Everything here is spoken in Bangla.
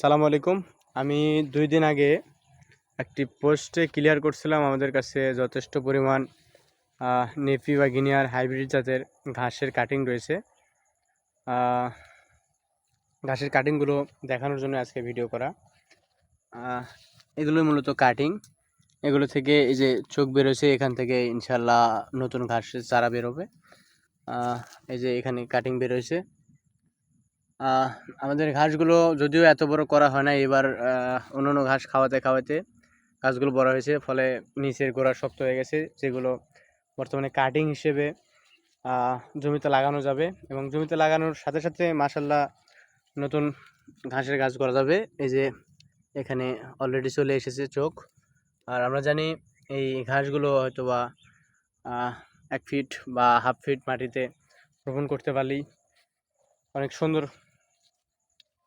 সালামু আলাইকুম। আমি 2 দিন আগে একটি পোস্টে ক্লিয়ার করছিলাম আমাদের কাছে যথেষ্ট পরিমাণ নেপি বা গিনিয়ার হাইব্রিড জাতের ঘাসের কাটিং রয়েছে। ঘাসের কাটিংগুলো দেখানোর জন্য আজকে ভিডিও করা। এগুলো মূলত কাটিং, এগুলো থেকে এই যে চোখ বেরোছে, এখান থেকে ইনশাল্লাহ নতুন ঘাসের চারা বেরোবে। এই যে এখানে কাটিং বেরোয়েছে। আমাদের ঘাসগুলো যদিও এত বড় করা হয় না, এবার অন্যান্য ঘাস খাওয়াতে খাওয়াতে গাছগুলো বড় হয়েছে, ফলে নিচের গোড়া শক্ত হয়ে গেছে, যেগুলো বর্তমানে কাটিং হিসেবে জমিতে লাগানো যাবে এবং জমিতে লাগানোর সাথে সাথে মাশাল্লাহ নতুন ঘাসের গাছ করা যাবে। এই যে এখানে অলরেডি চলে এসেছে চোখ। আর আমরা জানি এই ঘাসগুলো হয়তো বা 1 ফিট বা হাফ ফিট মাটিতে রোপণ করতে পারলেই অনেক সুন্দর